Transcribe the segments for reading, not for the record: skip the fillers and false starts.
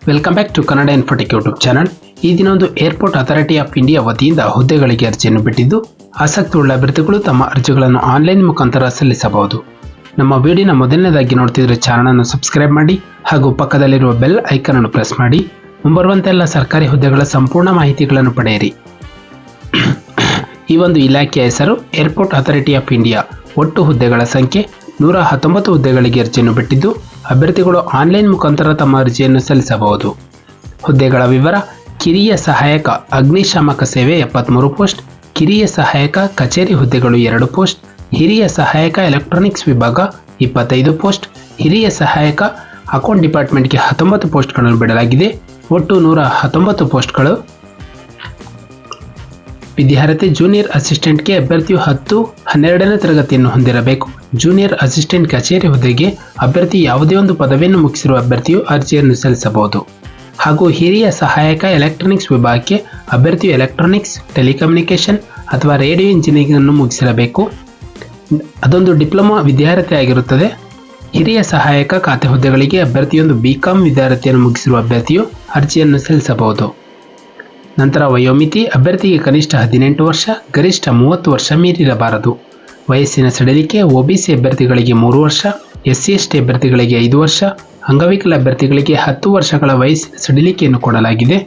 Welcome back to Kannada Infotech YouTube channel. ಈ ದಿನ ಒಂದು ಏರ್ಪೋರ್ಟ್ ಅಥಾರಿಟಿ ಆಫ್ ಇಂಡಿಯಾ ವತಿಯಿಂದ ಹುದ್ದೆಗಳಿಗೆ ಅರ್ಜಿಯನ್ನು ಬಿಟ್ಟಿದ್ದು, ಆಸಕ್ತಿ ಉಳ್ಳ ಅಭ್ಯರ್ಥಿಗಳು ತಮ್ಮ ಅರ್ಜಿಗಳನ್ನು ಆನ್ಲೈನ್ ಮುಖಾಂತರ ಸಲ್ಲಿಸಬಹುದು. ನಮ್ಮ ವಿಡಿಯೋನ ಮೊದಲನೇದಾಗಿ ನೋಡ್ತಿದ್ರೆ ಚಾನಲನ್ನು ಸಬ್ಸ್ಕ್ರೈಬ್ ಮಾಡಿ ಹಾಗೂ ಪಕ್ಕದಲ್ಲಿರುವ ಬೆಲ್ ಐಕನ್ ಅನ್ನು ಪ್ರೆಸ್ ಮಾಡಿ ಮುಂಬರುವಂತೆ ಎಲ್ಲ ಸರ್ಕಾರಿ ಹುದ್ದೆಗಳ ಸಂಪೂರ್ಣ ಮಾಹಿತಿಗಳನ್ನು ಪಡೆಯಿರಿ. ಈ ಒಂದು ಇಲಾಖೆಯ ಹೆಸರು ಏರ್ಪೋರ್ಟ್ ಅಥಾರಿಟಿ ಆಫ್ ಇಂಡಿಯಾ. ಒಟ್ಟು ಹುದ್ದೆಗಳ ಸಂಖ್ಯೆ 119 ಹುದ್ದೆಗಳಿಗೆ ಅರ್ಜಿಯನ್ನು ಬಿಟ್ಟಿದ್ದು, ಅಭ್ಯರ್ಥಿಗಳು ಆನ್ಲೈನ್ ಮುಖಾಂತರ ತಮ್ಮ ಅರ್ಜಿಯನ್ನು ಸಲ್ಲಿಸಬಹುದು. ಹುದ್ದೆಗಳ ವಿವರ: ಕಿರಿಯ ಸಹಾಯಕ ಅಗ್ನಿಶಾಮಕ ಸೇವೆ 73 ಪೋಸ್ಟ್, ಕಿರಿಯ ಸಹಾಯಕ ಕಚೇರಿ ಹುದ್ದೆಗಳು 2 ಪೋಸ್ಟ್, ಹಿರಿಯ ಸಹಾಯಕ ಎಲೆಕ್ಟ್ರಾನಿಕ್ಸ್ ವಿಭಾಗ 25 ಪೋಸ್ಟ್, ಹಿರಿಯ ಸಹಾಯಕ ಅಕೌಂಟ್ ಡಿಪಾರ್ಟ್ಮೆಂಟ್ಗೆ 19 ಪೋಸ್ಟ್ಗಳನ್ನು ಬಿಡಲಾಗಿದೆ. ಒಟ್ಟು 119 ಪೋಸ್ಟ್ಗಳು. ವಿದ್ಯಾರ್ಹತೆ: ಜೂನಿಯರ್ ಅಸಿಸ್ಟೆಂಟ್ಗೆ ಅಭ್ಯರ್ಥಿಯು 10-12ನೇ ತರಗತಿಯನ್ನು ಹೊಂದಿರಬೇಕು. ಜೂನಿಯರ್ ಅಸಿಸ್ಟೆಂಟ್ ಕಚೇರಿ ಹುದ್ದೆಗೆ ಅಭ್ಯರ್ಥಿ ಯಾವುದೇ ಒಂದು ಪದವಿಯನ್ನು ಮುಗಿಸಿರುವ ಅಭ್ಯರ್ಥಿಯು ಅರ್ಜಿಯನ್ನು ಸಲ್ಲಿಸಬಹುದು. ಹಾಗೂ ಹಿರಿಯ ಸಹಾಯಕ ಎಲೆಕ್ಟ್ರಾನಿಕ್ಸ್ ವಿಭಾಗಕ್ಕೆ ಅಭ್ಯರ್ಥಿಯು ಎಲೆಕ್ಟ್ರಾನಿಕ್ಸ್, ಟೆಲಿಕಮ್ಯುನಿಕೇಷನ್ ಅಥವಾ ರೇಡಿಯೋ ಇಂಜಿನಿಯರಿಂಗ್ ಅನ್ನು ಮುಗಿಸಿರಬೇಕು. ಅದೊಂದು ಡಿಪ್ಲೊಮಾ ವಿದ್ಯಾರ್ಹತೆ ಆಗಿರುತ್ತದೆ. ಹಿರಿಯ ಸಹಾಯಕ ಖಾತೆ ಹುದ್ದೆಗಳಿಗೆ ಅಭ್ಯರ್ಥಿಯೊಂದು BCom ವಿದ್ಯಾರ್ಹತೆಯನ್ನು ಮುಗಿಸಿರುವ ಅಭ್ಯರ್ಥಿಯು ಅರ್ಜಿಯನ್ನು ಸಲ್ಲಿಸಬಹುದು. ನಂತರ ವಯೋಮಿತಿ: ಅಭ್ಯರ್ಥಿಗೆ ಕನಿಷ್ಠ 18 ವರ್ಷ, ಗರಿಷ್ಠ 30 ವರ್ಷ ಮೀರಿರಬಾರದು. ವಯಸ್ಸಿನ ಸಡಿಲಿಕೆ: OBC ಅಭ್ಯರ್ಥಿಗಳಿಗೆ 3 ವರ್ಷ, SC/ST ಅಭ್ಯರ್ಥಿಗಳಿಗೆ 5 ವರ್ಷ, ಅಂಗವಿಕಲ ಅಭ್ಯರ್ಥಿಗಳಿಗೆ 10 ವರ್ಷಗಳ ವಯಸ್ಸಿನ ಸಡಿಲಿಕೆಯನ್ನು ಕೊಡಲಾಗಿದೆ.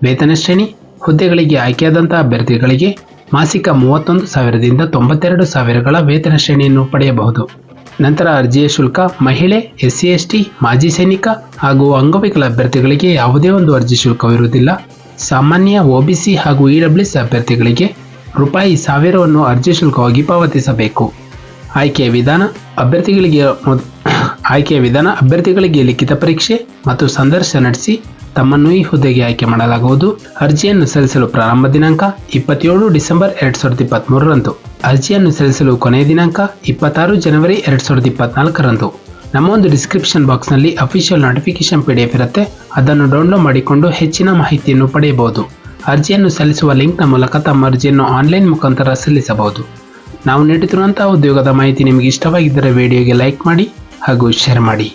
ವೇತನ ಶ್ರೇಣಿ: ಹುದ್ದೆಗಳಿಗೆ ಆಯ್ಕೆಯಾದಂತಹ ಅಭ್ಯರ್ಥಿಗಳಿಗೆ ಮಾಸಿಕ 31,000ದಿಂದ 92,000ಗಳ ವೇತನ ಶ್ರೇಣಿಯನ್ನು ಪಡೆಯಬಹುದು. ನಂತರ ಅರ್ಜಿಯ ಶುಲ್ಕ: ಮಹಿಳೆ, SC/ST, ಮಾಜಿ ಸೈನಿಕ ಹಾಗೂ ಅಂಗವಿಕಲ ಅಭ್ಯರ್ಥಿಗಳಿಗೆ ಯಾವುದೇ ಒಂದು ಅರ್ಜಿ ಶುಲ್ಕವಿರುವುದಿಲ್ಲ. ಸಾಮಾನ್ಯ OBC ಹಾಗೂ EWS ಅಭ್ಯರ್ಥಿಗಳಿಗೆ ₹1,000ವನ್ನು ಅರ್ಜಿ ಶುಲ್ಕವಾಗಿ ಪಾವತಿಸಬೇಕು. ಆಯ್ಕೆಯ ವಿಧಾನ: ಅಭ್ಯರ್ಥಿಗಳಿಗೆ ಲಿಖಿತ ಪರೀಕ್ಷೆ ಮತ್ತು ಸಂದರ್ಶನ ನಡೆಸಿ ತಮ್ಮನ್ನು ಈ ಹುದ್ದೆಗೆ ಆಯ್ಕೆ ಮಾಡಲಾಗುವುದು. ಅರ್ಜಿಯನ್ನು ಸಲ್ಲಿಸಲು ಪ್ರಾರಂಭ ದಿನಾಂಕ 27 ಡಿಸೆಂಬರ್ 2023ರಂದು. ಅರ್ಜಿಯನ್ನು ಸಲ್ಲಿಸಲು ಕೊನೆಯ ದಿನಾಂಕ 26 ಜನವರಿ 2024ರಂದು. ನಮ್ಮ ಒಂದು ಡಿಸ್ಕ್ರಿಪ್ಷನ್ ಬಾಕ್ಸ್ನಲ್ಲಿ ಅಫಿಷಿಯಲ್ ನೋಟಿಫಿಕೇಶನ್ PDF ಇರುತ್ತೆ. ಅದನ್ನು ಡೌನ್ಲೋಡ್ ಮಾಡಿಕೊಂಡು ಹೆಚ್ಚಿನ ಮಾಹಿತಿಯನ್ನು ಪಡೆಯಬಹುದು. ಅರ್ಜಿಯನ್ನು ಸಲ್ಲಿಸುವ ಲಿಂಕ್ನ ಮೂಲಕ ತಮ್ಮ ಅರ್ಜಿಯನ್ನು ಆನ್ಲೈನ್ ಮುಖಾಂತರ ಸಲ್ಲಿಸಬಹುದು. ನಾವು ನೀಡುತ್ತಿರುವಂತಹ ಉದ್ಯೋಗದ ಮಾಹಿತಿ ನಿಮಗೆ ಇಷ್ಟವಾಗಿದ್ದರೆ ವಿಡಿಯೋಗೆ ಲೈಕ್ ಮಾಡಿ ಹಾಗೂ ಶೇರ್ ಮಾಡಿ.